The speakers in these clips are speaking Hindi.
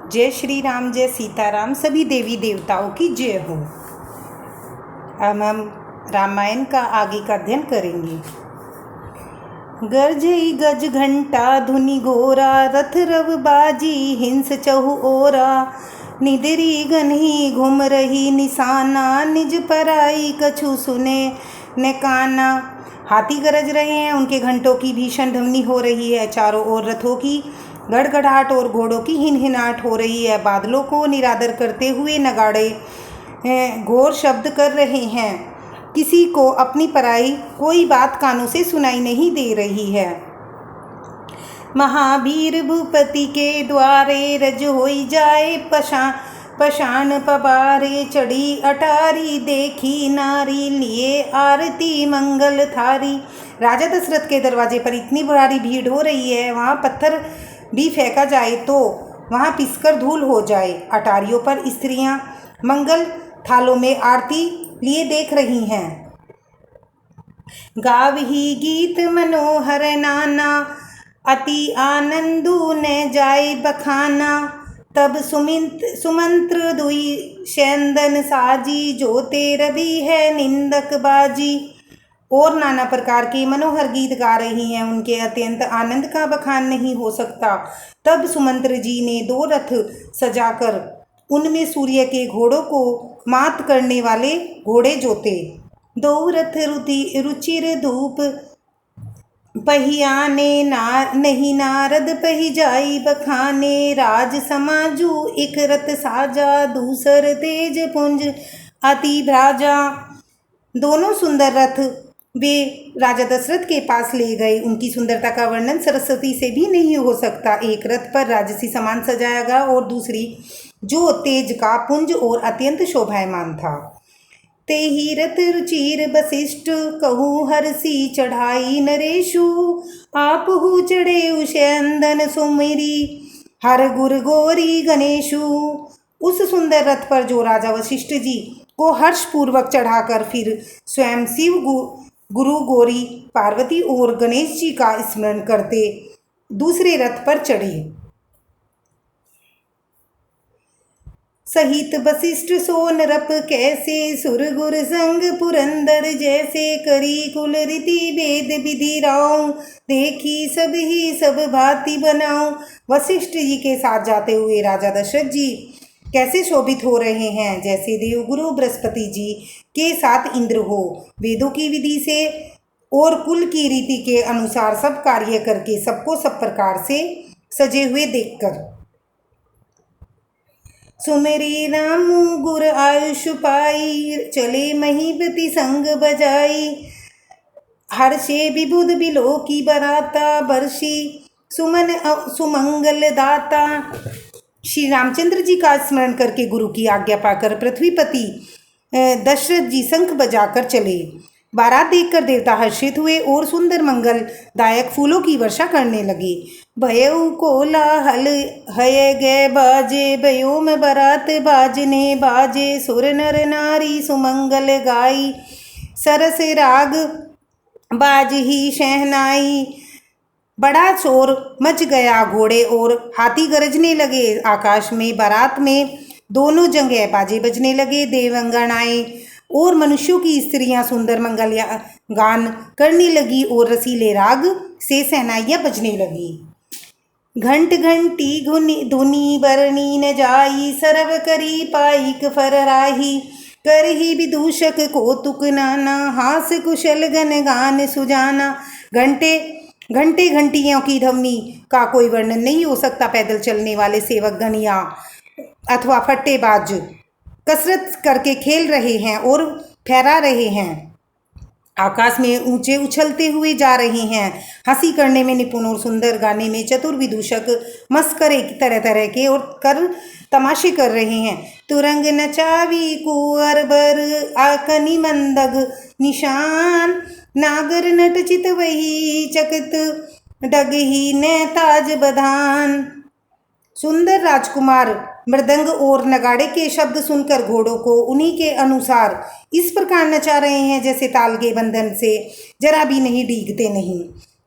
जय श्री राम, जय सीताराम, सभी देवी देवताओं की जय हो। अब हम रामायण का आगे का अध्ययन करेंगे। गरजई गज घंटा धुनि घोरा, रथ रव बाजी हिंस चहु ओरा। निदरी गन्ही घूम रही निशाना, निज पराई कछु सुने न काना। हाथी गरज रहे हैं, उनके घंटों की भीषण ध्वनि हो रही है। चारों ओर रथों की गड़गड़ाहट और घोड़ों की हिनहिनाहट हो रही है। बादलों को निरादर करते हुए नगाड़े घोर शब्द कर रहे हैं। किसी को अपनी पराई कोई बात कानों से सुनाई नहीं दे रही है। महावीर भूपति के द्वारे रज होई जाए पशान पबारे। चढ़ी अटारी देखी नारी, लिए आरती मंगल थारी। राजा दशरथ के दरवाजे पर इतनी भारी भीड़ हो रही है, वहाँ पत्थर भी फेंका जाए तो वहाँ पिसकर धूल हो जाए। अटारियों पर स्त्रियां मंगल थालों में आरती लिए देख रही हैं। गावही गीत मनोहर नाना, अति आनंदू न जाए बखाना। तब सुमंत्र दुई सेंदन साजी, जो तेर भी है निंदक बाजी। और नाना प्रकार के मनोहर गीत गा रही हैं, उनके अत्यंत आनंद का बखान नहीं हो सकता। तब सुमंत्र जी ने 2 रथ सजाकर उनमें सूर्य के घोड़ों को मात करने वाले घोड़े जोते। 2 रथ रुचिर धूप पहियाने, नहीं नारद पही जाई बखाने। राज समाजू एक रथ साजा, दूसर तेज पुंज अति भ्राजा। दोनों सुंदर रथ वे राजा दशरथ के पास ले गए। उनकी सुंदरता का वर्णन सरस्वती से भी नहीं हो सकता। एक रथ पर राजसी सामान सजाया गया और दूसरी जो तेज का पुंज और अत्यंत शोभायमान था। ते ही रथ रुचिर वशिष्ठ, कहूँ हरसी चढ़ाई नरेशु। आप हु चढ़े उषंदन सुमिरी, हर गुर गोरी गणेशु। उस सुंदर रथ पर जो राजा वशिष्ठ जी को हर्षपूर्वक चढ़ाकर फिर स्वयं शिव गुरु गौरी पार्वती और गणेश जी का स्मरण करते दूसरे रथ पर चढ़े। सहित वशिष्ठ सोन रप कैसे, सुर गुर संग पुरंदर जैसे। करी कुल रीति वेद विधि राव, देखी सब ही सब भांति बनाओ। वशिष्ठ जी के साथ जाते हुए राजा दशरथ जी कैसे शोभित हो रहे हैं, जैसे देवगुरु बृहस्पति जी के साथ इंद्र हो। वेदों की विधि से और कुल की रीति के अनुसार सब कार्य करके सबको सब प्रकार से सजे हुए देखकर। सुमेरी राम गुर आयुष पाई, चले महीपति संग बजाई। हर्षे विबुध बिलो की बराता, बरसी सुमंगल दाता। श्री रामचंद्र जी का स्मरण करके गुरु की आज्ञा पाकर पृथ्वीपति दशरथ जी शंख बजाकर चले। बारात देखकर देवता हर्षित हुए और सुंदर मंगलदायक फूलों की वर्षा करने लगे। भयउ कोलाहल हय गए बाजे, भयो में बारात बाजने बाजे। सुर नर नारी सुमंगल गाई, सरस राग बाज ही शहनाई। बड़ा शोर मच गया, घोड़े और हाथी गरजने लगे। आकाश में बारात में दोनों जगह बाजे बजने लगे। देवंगनाएं और मनुष्यों की स्त्रियां सुंदर मंगल गान करने लगी और रसीले राग से सहनाइयां बजने लगी। घंट घंटी धुनी बरनी न जाई, सरव करी पाइक फरराही। कर ही विदूषक कौतुक नाना, हास कुशल गन गान सुजाना। घंटे घंटियों की ध्वनि का कोई वर्णन नहीं हो सकता। पैदल चलने वाले सेवक गणिया अथवा फट्टेबाज कसरत करके खेल रहे हैं और फहरा रहे हैं। आकाश में ऊंचे उछलते हुए जा रहे हैं। हंसी करने में निपुण और सुंदर गाने में चतुर विदूषक मस्करे तरह तरह के और कर तमाशे कर रहे हैं। तुरंग नचावी कुंवर बर, आकनी मंदग निशान। नागर नट चित वही चकित, डगही ने ताज बधान। सुंदर राजकुमार मृदंग और नगाड़े के शब्द सुनकर घोड़ों को उन्हीं के अनुसार इस प्रकार नचा रहे हैं जैसे ताल के बंधन से जरा भी नहीं डीगते नहीं।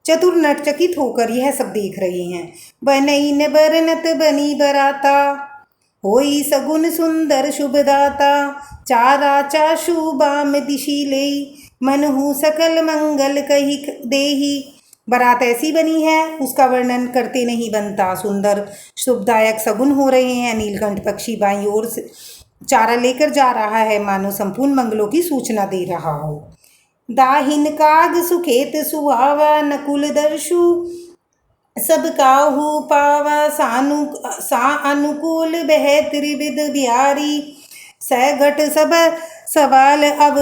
चतुर नट चकित होकर यह सब देख रहे हैं। बनई न बरनत बनी बराता, होई सगुन सुंदर शुभदाता, चारा चाशु बाम दिशीले, मनहु सकल मंगल कही देही। बारात ऐसी बनी है उसका वर्णन करते नहीं बनता। सुंदर शुभदायक सगुन हो रहे हैं। नीलकंठ पक्षी बाईं ओर से चारा लेकर जा रहा है, मानो संपूर्ण मंगलों की सूचना दे रहा हो। दाहिन काग सुखेत सुहावा, नकुल दर्शु सब काहू पावा, सा अनुकूल बह त्रिविध बिहारी, सघट सब सवाल अब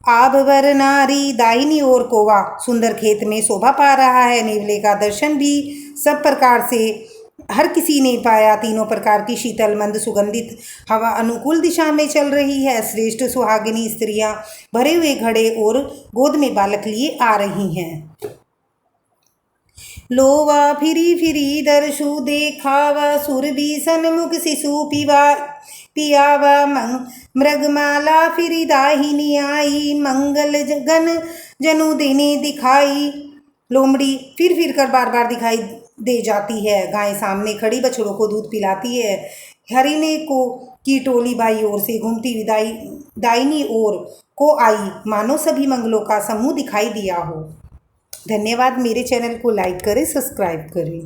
आब वर नारी। दाहिनी ओर कोवा सुंदर खेत में शोभा पा रहा है। नेवले का दर्शन भी सब प्रकार से हर किसी ने पाया। तीनों प्रकार की शीतल मंद सुगंधित हवा अनुकूल दिशा में चल रही है। श्रेष्ठ सुहागिनी स्त्रियां भरे हुए घड़े और गोद में बालक लिए आ रही हैं। लोवा फिरी फिरी दर्शु देखावा, सुरभि सन्मुख शिशु पियावा, मृगमाला फिरी दाहिनी आई, मंगल गन जनु देने दिखाई। लोमड़ी फिर कर बार बार दिखाई दे जाती है। गाय सामने खड़ी बछड़ों को दूध पिलाती है। हरिणे की टोली बाई ओर से घूमती हुई दाहिनी ओर को आई, मानो सभी मंगलों का समूह दिखाई दिया हो। धन्यवाद। मेरे चैनल को लाइक करें, सब्सक्राइब करें।